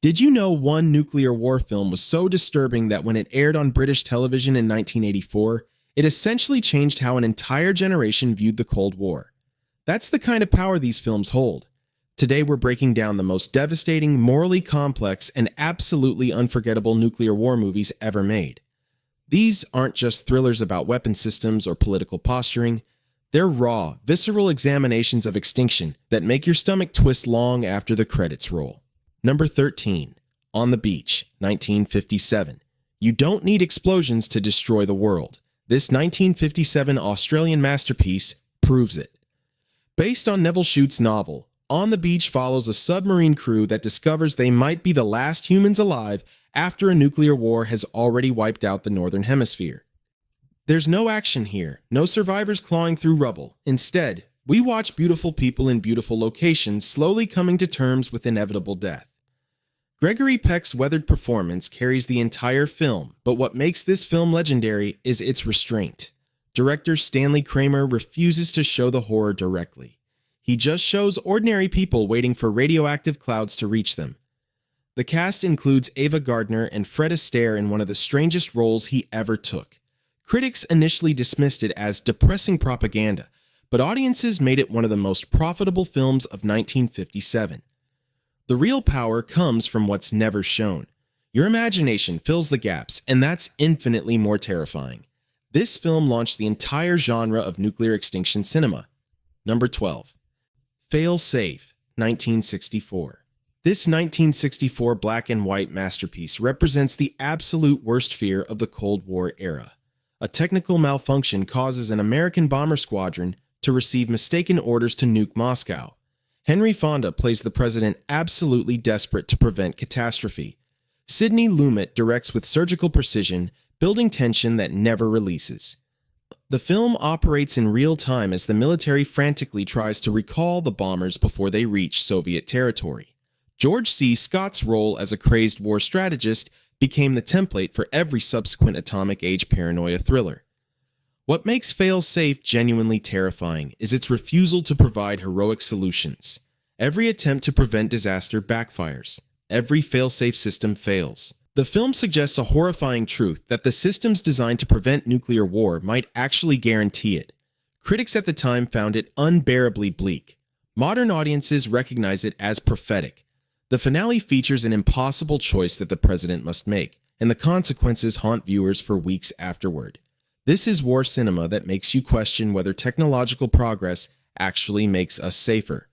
Did you know one nuclear war film was so disturbing that when it aired on British television in 1984, it essentially changed how an entire generation viewed the Cold War? That's the kind of power these films hold. Today we're breaking down the most devastating, morally complex, and absolutely unforgettable nuclear war movies ever made. These aren't just thrillers about weapon systems or political posturing. They're raw, visceral examinations of extinction that make your stomach twist long after the credits roll. Number 13. On the Beach, 1957. You don't need explosions to destroy the world. This 1957 Australian masterpiece proves it. Based on Nevil Shute's novel, On the Beach follows a submarine crew that discovers they might be the last humans alive after a nuclear war has already wiped out the Northern Hemisphere. There's no action here, no survivors clawing through rubble. Instead, we watch beautiful people in beautiful locations slowly coming to terms with inevitable death. Gregory Peck's weathered performance carries the entire film, but what makes this film legendary is its restraint. Director Stanley Kramer refuses to show the horror directly. He just shows ordinary people waiting for radioactive clouds to reach them. The cast includes Ava Gardner and Fred Astaire in one of the strangest roles he ever took. Critics initially dismissed it as depressing propaganda, but audiences made it one of the most profitable films of 1957. The real power comes from what's never shown. Your imagination fills the gaps, and that's infinitely more terrifying. This film launched the entire genre of nuclear extinction cinema. Number 12. Fail Safe, 1964. This 1964 black and white masterpiece represents the absolute worst fear of the Cold War era. A technical malfunction causes an American bomber squadron to receive mistaken orders to nuke Moscow. Henry Fonda plays the president absolutely desperate to prevent catastrophe. Sidney Lumet directs with surgical precision, building tension that never releases. The film operates in real time as the military frantically tries to recall the bombers before they reach Soviet territory. George C. Scott's role as a crazed war strategist became the template for every subsequent atomic age paranoia thriller. What makes Fail Safe genuinely terrifying is its refusal to provide heroic solutions. Every attempt to prevent disaster backfires. Every fail-safe system fails. The film suggests a horrifying truth that the systems designed to prevent nuclear war might actually guarantee it. Critics at the time found it unbearably bleak. Modern audiences recognize it as prophetic. The finale features an impossible choice that the president must make, and the consequences haunt viewers for weeks afterward. This is war cinema that makes you question whether technological progress actually makes us safer.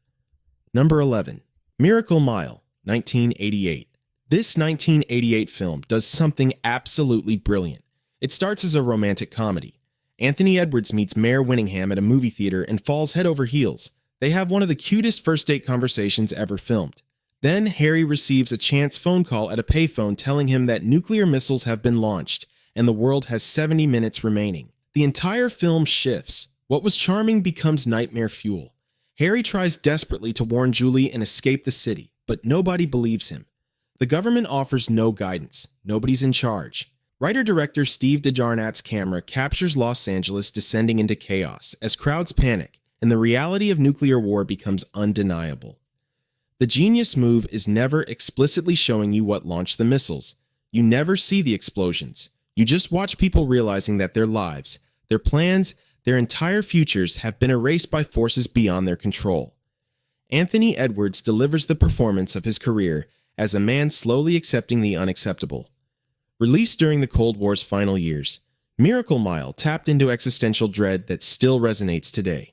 Number 11. Miracle Mile, 1988. This 1988 film does something absolutely brilliant. It starts as a romantic comedy. Anthony Edwards meets Mare Winningham at a movie theater and falls head over heels. They have one of the cutest first date conversations ever filmed. Then Harry receives a chance phone call at a payphone telling him that nuclear missiles have been launched and the world has 70 minutes remaining. The entire film shifts. What was charming becomes nightmare fuel. Harry tries desperately to warn Julie and escape the city, but nobody believes him. The government offers no guidance. Nobody's in charge. Writer-director Steve DeJarnat's camera captures Los Angeles descending into chaos as crowds panic, and the reality of nuclear war becomes undeniable. The genius move is never explicitly showing you what launched the missiles. You never see the explosions. You just watch people realizing that their lives, their plans, their entire futures have been erased by forces beyond their control. Anthony Edwards delivers the performance of his career as a man slowly accepting the unacceptable. Released during the Cold War's final years, Miracle Mile tapped into existential dread that still resonates today.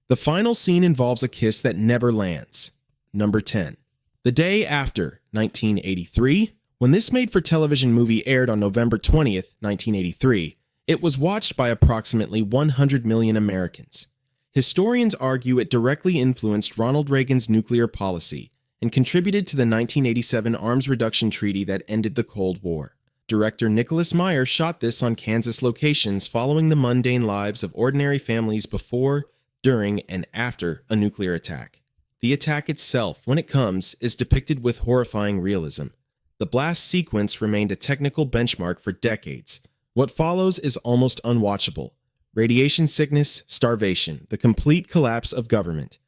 The final scene involves a kiss that never lands. Number 10. The Day After, 1983. When this made-for-television movie aired on November 20th, 1983, it was watched by approximately 100 million Americans. Historians argue it directly influenced Ronald Reagan's nuclear policy and contributed to the 1987 arms reduction treaty that ended the Cold War. Director Nicholas Meyer shot this on Kansas locations following the mundane lives of ordinary families before, during, and after a nuclear attack. The attack itself, when it comes, is depicted with horrifying realism. The blast sequence remained a technical benchmark for decades. What follows is almost unwatchable. Radiation sickness, starvation, the complete collapse of government.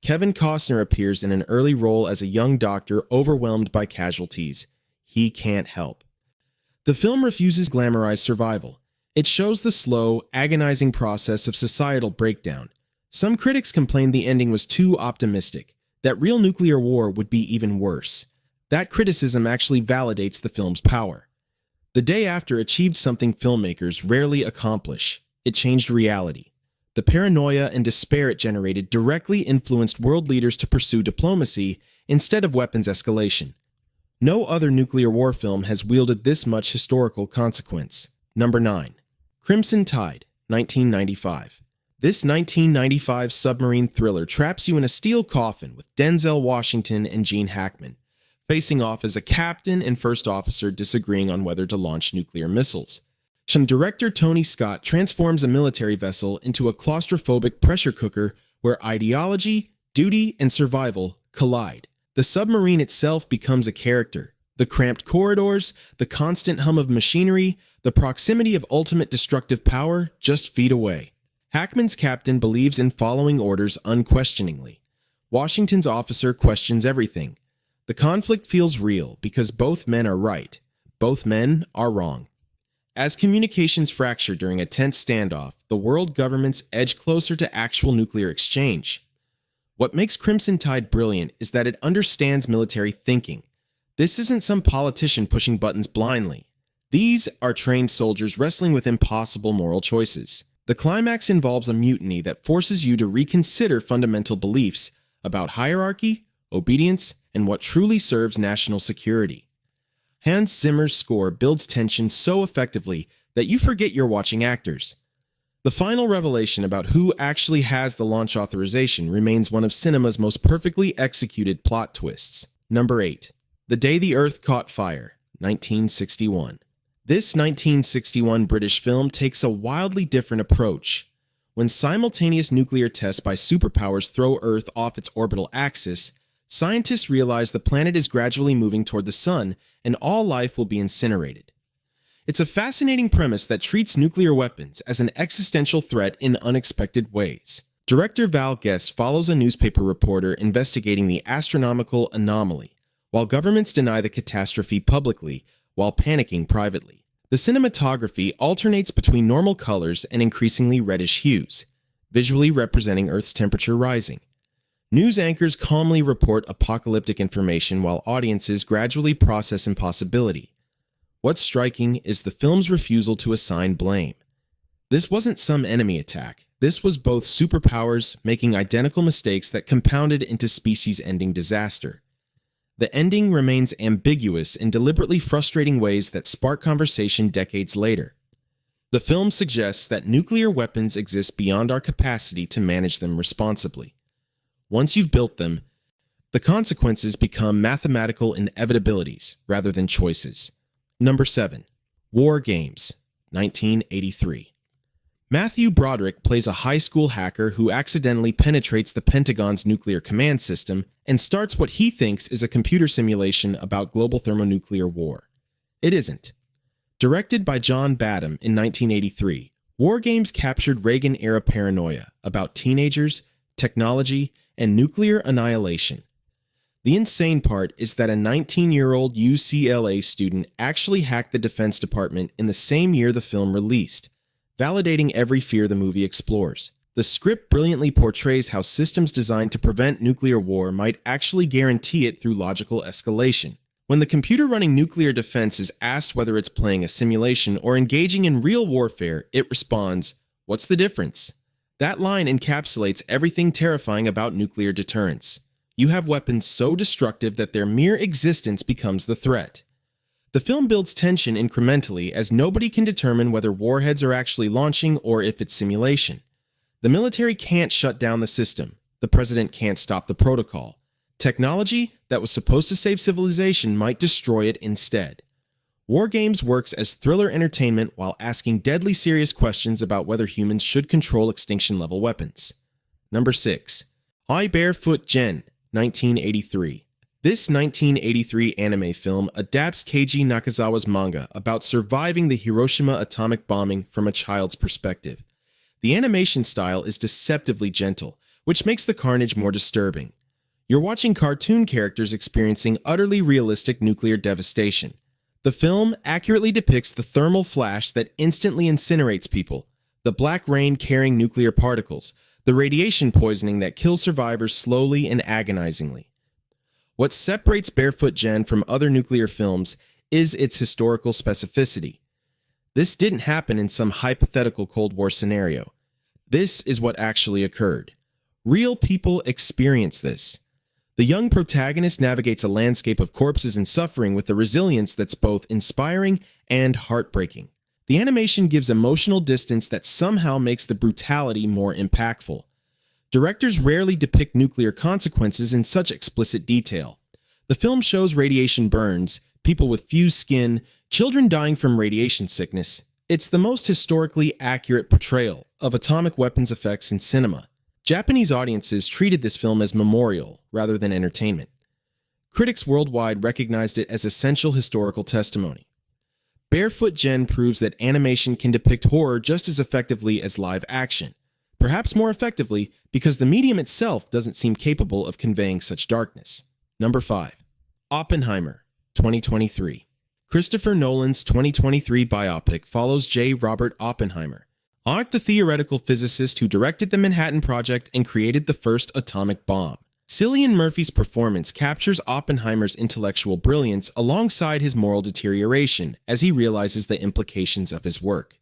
Kevin Costner appears in an early role as a young doctor overwhelmed by casualties. He can't help. The film refuses to glamorize survival. It shows the slow, agonizing process of societal breakdown. Some critics complained the ending was too optimistic, that real nuclear war would be even worse. That criticism actually validates the film's power. The Day After achieved something filmmakers rarely accomplish. It changed reality. The paranoia and despair it generated directly influenced world leaders to pursue diplomacy instead of weapons escalation. No other nuclear war film has wielded this much historical consequence. Number 9. Crimson Tide, 1995. This 1995 submarine thriller traps you in a steel coffin with Denzel Washington and Gene Hackman, facing off as a captain and first officer disagreeing on whether to launch nuclear missiles. Director Tony Scott transforms a military vessel into a claustrophobic pressure cooker where ideology, duty, and survival collide. The submarine itself becomes a character. The cramped corridors, the constant hum of machinery, the proximity of ultimate destructive power just feet away. Hackman's captain believes in following orders unquestioningly. Washington's officer questions everything. The conflict feels real because both men are right. Both men are wrong. As communications fracture during a tense standoff, the world governments edge closer to actual nuclear exchange. What makes Crimson Tide brilliant is that it understands military thinking. This isn't some politician pushing buttons blindly. These are trained soldiers wrestling with impossible moral choices. The climax involves a mutiny that forces you to reconsider fundamental beliefs about hierarchy, obedience, and what truly serves national security. Hans Zimmer's score builds tension so effectively that you forget you're watching actors. The final revelation about who actually has the launch authorization remains one of cinema's most perfectly executed plot twists. Number 8. The Day the Earth Caught Fire, 1961. This 1961 British film takes a wildly different approach. When simultaneous nuclear tests by superpowers throw Earth off its orbital axis, scientists realize the planet is gradually moving toward the sun and all life will be incinerated. It's a fascinating premise that treats nuclear weapons as an existential threat in unexpected ways. Director Val Guest follows a newspaper reporter investigating the astronomical anomaly, while governments deny the catastrophe publicly while panicking privately. The cinematography alternates between normal colors and increasingly reddish hues, visually representing Earth's temperature rising. News anchors calmly report apocalyptic information while audiences gradually process impossibility. What's striking is the film's refusal to assign blame. This wasn't some enemy attack. This was both superpowers making identical mistakes that compounded into species-ending disaster. The ending remains ambiguous in deliberately frustrating ways that spark conversation decades later. The film suggests that nuclear weapons exist beyond our capacity to manage them responsibly. Once you've built them, the consequences become mathematical inevitabilities rather than choices. Number 7. War Games, 1983. Matthew Broderick plays a high school hacker who accidentally penetrates the Pentagon's nuclear command system and starts what he thinks is a computer simulation about global thermonuclear war. It isn't. Directed by John Badham in 1983, War Games captured Reagan-era paranoia about teenagers, technology, and nuclear annihilation. The insane part is that a 19-year-old UCLA student actually hacked the Defense Department in the same year the film released, validating every fear the movie explores. The script brilliantly portrays how systems designed to prevent nuclear war might actually guarantee it through logical escalation. When the computer running nuclear defense is asked whether it's playing a simulation or engaging in real warfare, it responds, "What's the difference?" That line encapsulates everything terrifying about nuclear deterrence. You have weapons so destructive that their mere existence becomes the threat. The film builds tension incrementally as nobody can determine whether warheads are actually launching or if it's simulation. The military can't shut down the system. The president can't stop the protocol. Technology that was supposed to save civilization might destroy it instead. War Games works as thriller entertainment while asking deadly serious questions about whether humans should control extinction-level weapons. Number 6. I Barefoot Gen, 1983. This 1983 anime film adapts Keiji Nakazawa's manga about surviving the Hiroshima atomic bombing from a child's perspective. The animation style is deceptively gentle, which makes the carnage more disturbing. You're watching cartoon characters experiencing utterly realistic nuclear devastation. The film accurately depicts the thermal flash that instantly incinerates people, the black rain carrying nuclear particles, the radiation poisoning that kills survivors slowly and agonizingly. What separates Barefoot Gen from other nuclear films is its historical specificity. This didn't happen in some hypothetical Cold War scenario. This is what actually occurred. Real people experience this. The young protagonist navigates a landscape of corpses and suffering with a resilience that's both inspiring and heartbreaking. The animation gives emotional distance that somehow makes the brutality more impactful. Directors rarely depict nuclear consequences in such explicit detail. The film shows radiation burns, people with fused skin, children dying from radiation sickness. It's the most historically accurate portrayal of atomic weapons effects in cinema. Japanese audiences treated this film as memorial rather than entertainment. Critics worldwide recognized it as essential historical testimony. Barefoot Gen proves that animation can depict horror just as effectively as live action, perhaps more effectively because the medium itself doesn't seem capable of conveying such darkness. Number 5. Oppenheimer, 2023. Christopher Nolan's 2023 biopic follows J. Robert Oppenheimer, the theoretical physicist who directed the Manhattan Project and created the first atomic bomb. Cillian Murphy's performance captures Oppenheimer's intellectual brilliance alongside his moral deterioration as he realizes the implications of his work.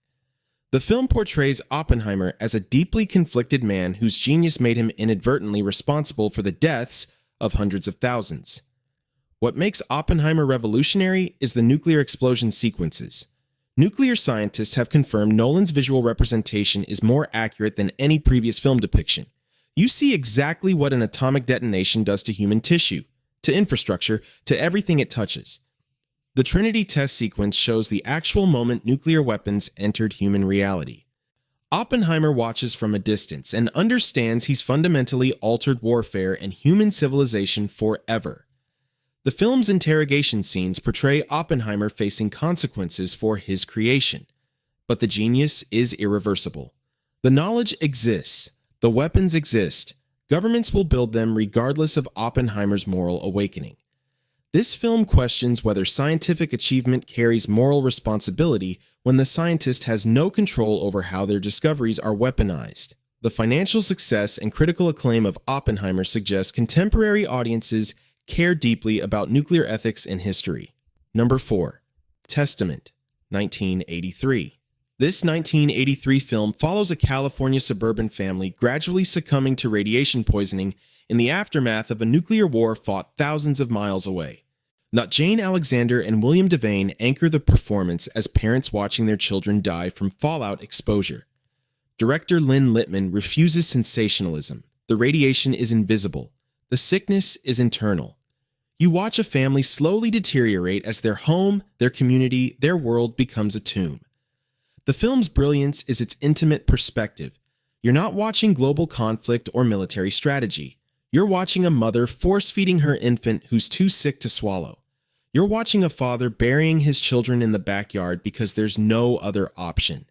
The film portrays Oppenheimer as a deeply conflicted man whose genius made him inadvertently responsible for the deaths of hundreds of thousands. What makes Oppenheimer revolutionary is the nuclear explosion sequences. Nuclear scientists have confirmed Nolan's visual representation is more accurate than any previous film depiction. You see exactly what an atomic detonation does to human tissue, to infrastructure, to everything it touches. The Trinity test sequence shows the actual moment nuclear weapons entered human reality. Oppenheimer watches from a distance and understands he's fundamentally altered warfare and human civilization forever. The film's interrogation scenes portray Oppenheimer facing consequences for his creation, but the genius is irreversible. The knowledge exists, the weapons exist, governments will build them regardless of Oppenheimer's moral awakening. This film questions whether scientific achievement carries moral responsibility when the scientist has no control over how their discoveries are weaponized. The financial success and critical acclaim of Oppenheimer suggest contemporary audiences care deeply about nuclear ethics and history. Number 4. Testament, 1983. This 1983 film follows a California suburban family gradually succumbing to radiation poisoning in the aftermath of a nuclear war fought thousands of miles away. Not Jane Alexander and William Devane anchor the performance as parents watching their children die from fallout exposure. Director Lynn Littman refuses sensationalism. The radiation is invisible. The sickness is internal. You watch a family slowly deteriorate as their home, their community, their world becomes a tomb. The film's brilliance is its intimate perspective. You're not watching global conflict or military strategy. You're watching a mother force-feeding her infant who's too sick to swallow. You're watching a father burying his children in the backyard because there's no other option.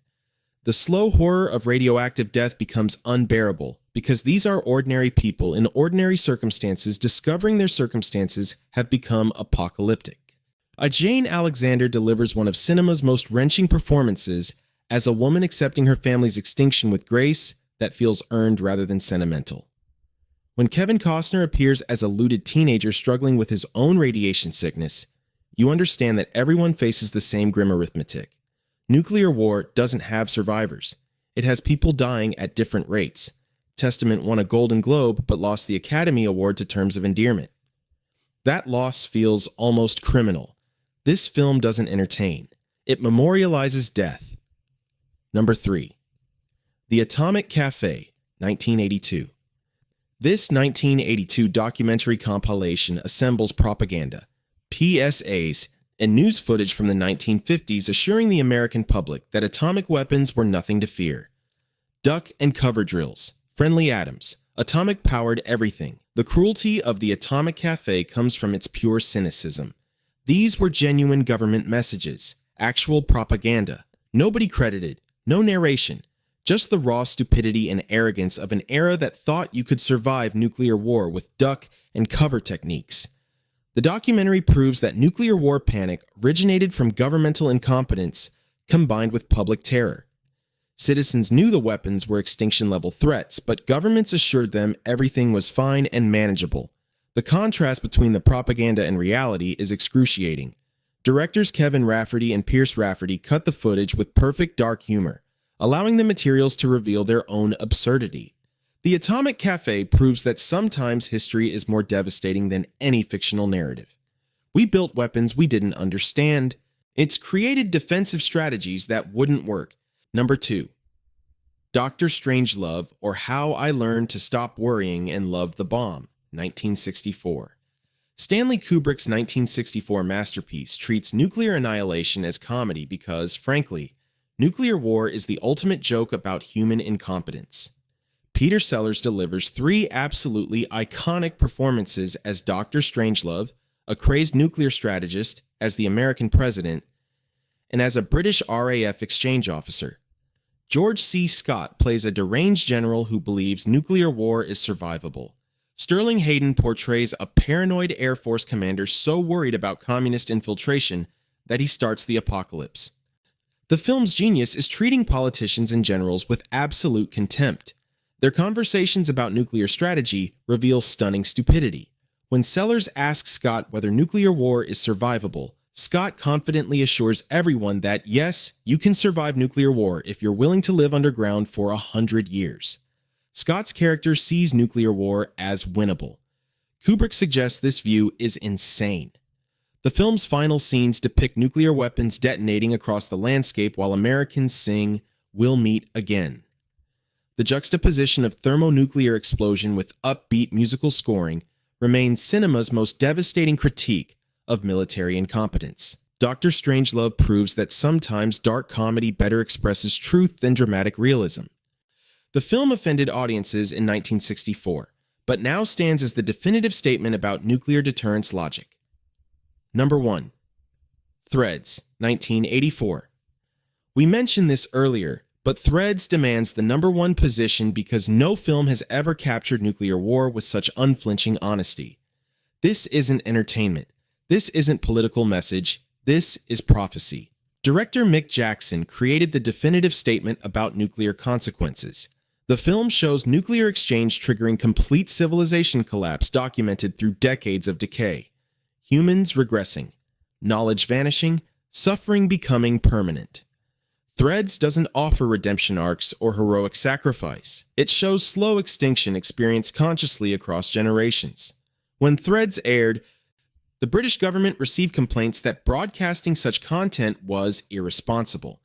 The slow horror of radioactive death becomes unbearable because these are ordinary people in ordinary circumstances discovering their circumstances have become apocalyptic. Jane Alexander delivers one of cinema's most wrenching performances as a woman accepting her family's extinction with grace that feels earned rather than sentimental. When Kevin Costner appears as a looted teenager struggling with his own radiation sickness, you understand that everyone faces the same grim arithmetic. Nuclear war doesn't have survivors. It has people dying at different rates. Testament won a Golden Globe but lost the Academy Award to Terms of Endearment. That loss feels almost criminal. This film doesn't entertain. It memorializes death. Number 3. The Atomic Cafe, 1982. This 1982 documentary compilation assembles propaganda, PSAs, and news footage from the 1950s assuring the American public that atomic weapons were nothing to fear. Duck and cover drills, friendly atoms, atomic-powered everything. The cruelty of the Atomic Cafe comes from its pure cynicism. These were genuine government messages, actual propaganda. Nobody credited, no narration, Just the raw stupidity and arrogance of an era that thought you could survive nuclear war with duck and cover techniques. The documentary proves that nuclear war panic originated from governmental incompetence combined with public terror. Citizens knew the weapons were extinction-level threats, but governments assured them everything was fine and manageable. The contrast between the propaganda and reality is excruciating. Directors Kevin Rafferty and Pierce Rafferty cut the footage with perfect dark humor, allowing the materials to reveal their own absurdity. The Atomic Cafe proves that sometimes history is more devastating than any fictional narrative. We built weapons we didn't understand. It's created defensive strategies that wouldn't work. Number 2. Dr. Strangelove, or How I Learned to Stop Worrying and Love the Bomb, 1964. Stanley Kubrick's 1964 masterpiece treats nuclear annihilation as comedy because, frankly, nuclear war is the ultimate joke about human incompetence. Peter Sellers delivers 3 absolutely iconic performances as Dr. Strangelove, a crazed nuclear strategist, as the American president, and as a British RAF exchange officer. George C. Scott plays a deranged general who believes nuclear war is survivable. Sterling Hayden portrays a paranoid Air Force commander so worried about communist infiltration that he starts the apocalypse. The film's genius is treating politicians and generals with absolute contempt. Their conversations about nuclear strategy reveal stunning stupidity. When Sellers asks Scott whether nuclear war is survivable, Scott confidently assures everyone that, yes, you can survive nuclear war if you're willing to live underground for 100 years. Scott's character sees nuclear war as winnable. Kubrick suggests this view is insane. The film's final scenes depict nuclear weapons detonating across the landscape while Americans sing, "We'll Meet Again." The juxtaposition of thermonuclear explosion with upbeat musical scoring remains cinema's most devastating critique of military incompetence. Dr. Strangelove proves that sometimes dark comedy better expresses truth than dramatic realism. The film offended audiences in 1964, but now stands as the definitive statement about nuclear deterrence logic. Number 1. Threads, 1984. We mentioned this earlier, but Threads demands the number 1 position because no film has ever captured nuclear war with such unflinching honesty. This isn't entertainment. This isn't political message. This is prophecy. Director Mick Jackson created the definitive statement about nuclear consequences. The film shows nuclear exchange triggering complete civilization collapse documented through decades of decay. Humans regressing, knowledge vanishing, suffering becoming permanent. Threads doesn't offer redemption arcs or heroic sacrifice. It shows slow extinction experienced consciously across generations. When Threads aired, the British government received complaints that broadcasting such content was irresponsible.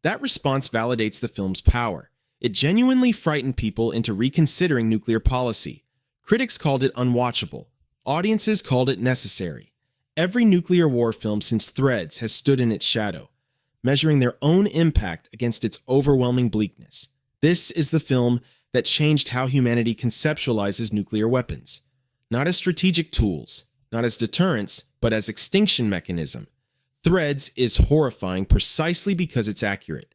That response validates the film's power. It genuinely frightened people into reconsidering nuclear policy. Critics called it unwatchable. Audiences called it necessary. Every nuclear war film since Threads has stood in its shadow, measuring their own impact against its overwhelming bleakness. This is the film that changed how humanity conceptualizes nuclear weapons. Not as strategic tools, not as deterrence, but as extinction mechanism. Threads is horrifying precisely because it's accurate.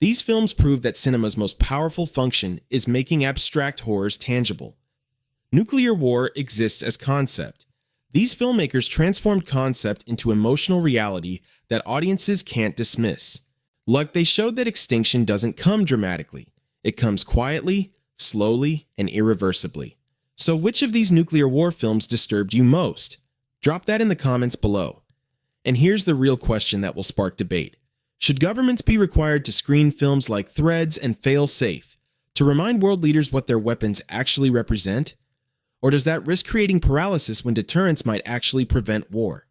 These films prove that cinema's most powerful function is making abstract horrors tangible. Nuclear war exists as concept. These filmmakers transformed concept into emotional reality that audiences can't dismiss. Like they showed that extinction doesn't come dramatically. It comes quietly, slowly, and irreversibly. So which of these nuclear war films disturbed you most? Drop that in the comments below. And here's the real question that will spark debate. Should governments be required to screen films like Threads and Fail Safe to remind world leaders what their weapons actually represent? Or does that risk creating paralysis when deterrence might actually prevent war?